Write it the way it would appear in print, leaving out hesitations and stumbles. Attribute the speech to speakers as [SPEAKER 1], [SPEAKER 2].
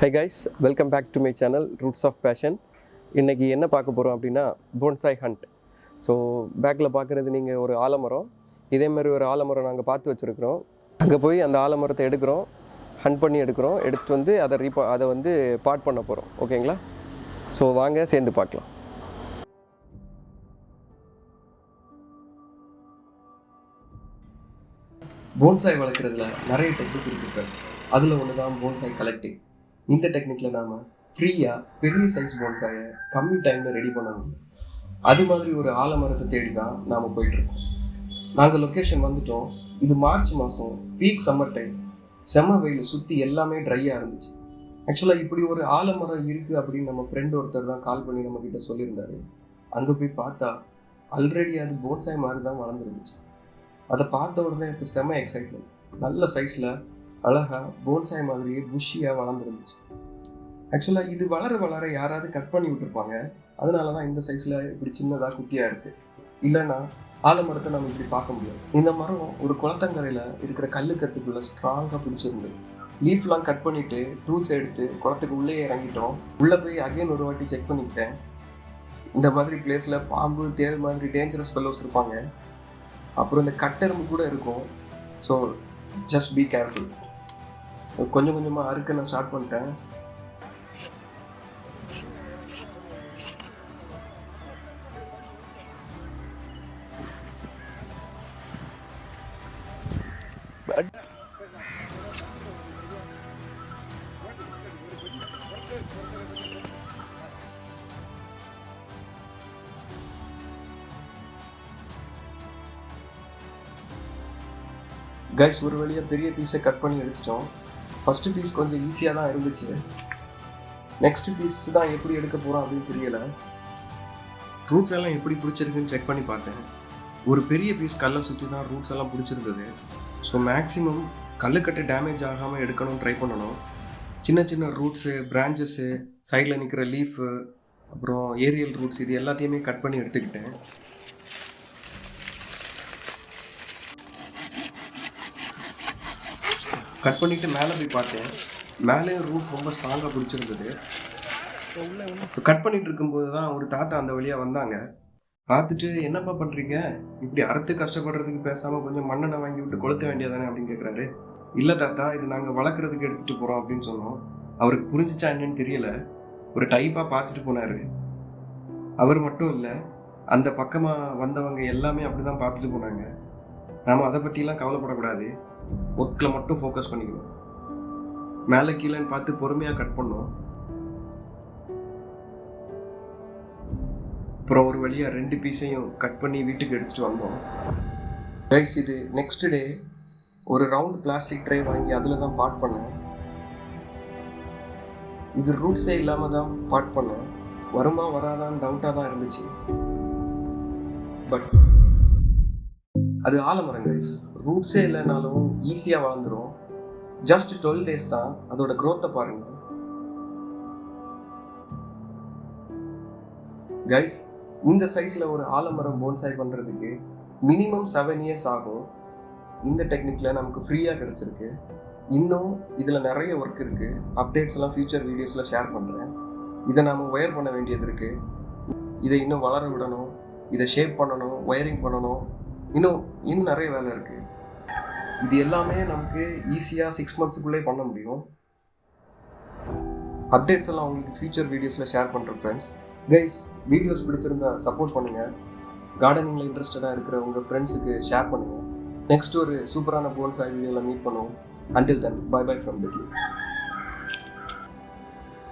[SPEAKER 1] High guys, welcome back to my channel roots of passion. இன்றைக்கி என்ன பார்க்க போகிறோம் அப்படின்னா போன்சாய் ஹண்ட். ஸோ பேக்கில் பார்க்குறது நீங்கள் ஒரு ஆலமரம், இதேமாதிரி ஒரு ஆலமரம் நாங்கள் பார்த்து வச்சுருக்குறோம். அங்கே போய் அந்த ஆலமரத்தை எடுக்கிறோம், ஹண்ட் பண்ணி எடுத்துகிட்டு வந்து அதை வந்து பாட் பண்ண போகிறோம். ஓகேங்களா? ஸோ வாங்க சேர்ந்து பார்க்கலாம். போன்சாய் வளர்க்குறதுல நிறைய டெக்னிக் இருக்குது ஃப்ரெண்ட்ஸ். அதில் ஒன்று தான் போன்சாய் கலெக்டிங். இந்த டெக்னிக்கில் நாம் ஃப்ரீயாக பெரிய சைஸ் போன்சாயை கம்மி டைமில் ரெடி பண்ண முடியும். அது மாதிரி ஒரு ஆலமரத்தை தேடி தான் நாம் போயிட்டுருக்கோம். நாங்கள் லொக்கேஷன் வந்துட்டோம். இது மார்ச் மாதம், பீக் சம்மர் டைம். செம்ம வெயில், சுற்றி எல்லாமே ட்ரையாக இருந்துச்சு. ஆக்சுவலாக இப்படி ஒரு ஆலமரம் இருக்குது அப்படின்னு நம்ம ஃப்ரெண்ட் ஒருத்தர் தான் கால் பண்ணி நம்மக்கிட்ட சொல்லியிருந்தாரு. அங்கே போய் பார்த்தா ஆல்ரெடி அது போன்சாய் மாதிரி தான் வளர்ந்துருந்துச்சு. அதை பார்த்த உடனே எனக்கு செம்ம எக்ஸைட்மெண்ட். நல்ல சைஸில் அழகாக போன்சாய் மாதிரியே புஷியாக வளர்ந்துருந்துச்சு. ஆக்சுவலாக இது வளர வளர யாராவது கட் பண்ணி விட்டுருப்பாங்க. அதனால தான் இந்த சைஸில் இப்படி சின்னதாக குட்டியாக இருக்குது. இல்லைன்னா ஆலமரத்தை நம்ம இப்படி பார்க்க முடியாது. இந்த மரம் ஒரு குளத்தங்கரையில் இருக்கிற கல்லுக்கட்டுக்குள்ளே ஸ்ட்ராங்காக பிடிச்சிருந்தது. லீஃப்லாம் கட் பண்ணிவிட்டு டூல்ஸ் எடுத்து குளத்துக்கு உள்ளே இறங்கிட்டோம். உள்ளே போய் அகைன் ஒரு வாட்டி செக் பண்ணிக்கிட்டேன். இந்த மாதிரி பிளேஸில் பாம்பு, தேள் மாதிரி டேஞ்சரஸ் ஃபெல்லோஸ் இருப்பாங்க. அப்புறம் இந்த கட்டெரும்பு கூட இருக்கும். So just be careful. கொஞ்சம் கொஞ்சமாக அறுக்க நான் ஸ்டார்ட் பண்ணிட்டேன். கைஸ், ஒரு வழியாக பெரிய பீஸை கட் பண்ணி எடுத்துட்டோம். ஃபஸ்ட்டு பீஸ் கொஞ்சம் ஈஸியாக தான் இருந்துச்சு. நெக்ஸ்ட் பீஸ் தான் எப்படி எடுக்க போகிறோம் அப்படின்னு தெரியலை. ரூட்ஸ் எல்லாம் எப்படி பிடிச்சிருக்குன்னு செக் பண்ணி பார்த்தேன். ஒரு பெரிய பீஸ் கல்லை சுற்றி தான் ரூட்ஸ் எல்லாம் பிடிச்சிருந்தது. ஸோ மேக்ஸிமம் கல்லுக்கட்டு டேமேஜ் ஆகாமல் எடுக்கணும்னு ட்ரை பண்ணணும். சின்ன சின்ன ரூட்ஸு, பிரான்ச்சஸ்ஸு, சைடில் நிற்கிற லீஃபு, அப்புறம் ஏரியல் ரூட்ஸ், இது எல்லாத்தையுமே கட் பண்ணி எடுத்துக்கிட்டேன். கட் பண்ணிவிட்டு மேலே போய் பார்த்தேன். மேலேயும் ரூட்ஸ் ரொம்ப ஸ்ட்ராங்காக பிடிச்சிருந்தது. கட் பண்ணிட்டு இருக்கும்போது தான் ஒரு தாத்தா அந்த வழியாக வந்தாங்க. பார்த்துட்டு, என்னப்பா பண்ணுறீங்க, இப்படி அறுத்து கஷ்டப்படுறதுக்கு பேசாமல் கொஞ்சம் மண்ணெண்ணெய் வாங்கி விட்டு கொளுத்த வேண்டியதானே அப்படின்னு கேட்குறாரு. இல்லை தாத்தா, இது நாங்கள் வளர்க்குறதுக்கு எடுத்துகிட்டு போகிறோம் அப்படின்னு சொன்னோம். அவருக்கு புரிஞ்சிச்சா என்னன்னு தெரியல. ஒரு டைப்பாக பார்த்துட்டு போனார். அவர் மட்டும் இல்லை, அந்த பக்கமாக வந்தவங்க எல்லாமே அப்படி தான் பார்த்துட்டு போனாங்க. நாம் அதை பற்றிலாம் கவலைப்படக்கூடாது, ஒர்க்கில் மட்டும் ஃபோக்கஸ் பண்ணிக்கணும். மேலே கீழேன்னு பார்த்து பொறுமையாக கட் பண்ணோம். அப்புறம் ஒரு வழியாக 2 பீஸையும் கட் பண்ணி வீட்டுக்கு எடுத்துகிட்டு வந்தோம். கைஸ், இது நெக்ஸ்ட் டே ஒரு ரவுண்ட் பிளாஸ்டிக் ட்ரை வாங்கி அதில் தான் பாட் பண்ணேன். இது ரூட்ஸே இல்லாமல் தான் பாட் பண்ணேன். வருமா வராதான்னு டவுட்டாக தான் இருந்துச்சு. பட் அது ஆலமரம் கைஸ், ரூட்ஸே இல்லைனாலும் ஈஸியாக வளர்ந்துடும். ஜஸ்ட் 12 days தான். அதோட க்ரோத்தை பாருங்கள் கைஸ். இந்த சைஸில் ஒரு ஆலமரம் போன்சாய் பண்ணுறதுக்கு மினிமம் 7 years ஆகும். இந்த டெக்னிக்கில் நமக்கு ஃப்ரீயாக கிடச்சிருக்கு. இன்னும் இதில் நிறைய ஒர்க் இருக்குது. அப்டேட்ஸ் எல்லாம் ஃபியூச்சர் வீடியோஸில் ஷேர் பண்ணுறேன். இதை நாம் ஒயர் பண்ண வேண்டியது இருக்குது. இதை இன்னும் வளர விடணும், இதை ஷேப் பண்ணணும், ஒயரிங் பண்ணணும், இன்னும் நிறைய வேலை இருக்குது. இது எல்லாமே நமக்கு ஈஸியாக 6 monthsக்குள்ளே பண்ண முடியும். அப்டேட்ஸ் எல்லாம் உங்களுக்கு ஃபியூச்சர் வீடியோஸில் ஷேர் பண்ணுறேன் ஃப்ரெண்ட்ஸ். கைஸ், வீடியோஸ் பிடிச்சிருந்தா சப்போர்ட் பண்ணுங்கள். கார்டனிங்கில் இன்ட்ரெஸ்டடாக இருக்கிற உங்கள் ஃப்ரெண்ட்ஸுக்கு ஷேர் பண்ணுங்கள். நெக்ஸ்ட் ஒரு சூப்பரான போன்சாய் வீடியோவில் மீட் பண்ணுவோம். Until then, bye bye from Delhi.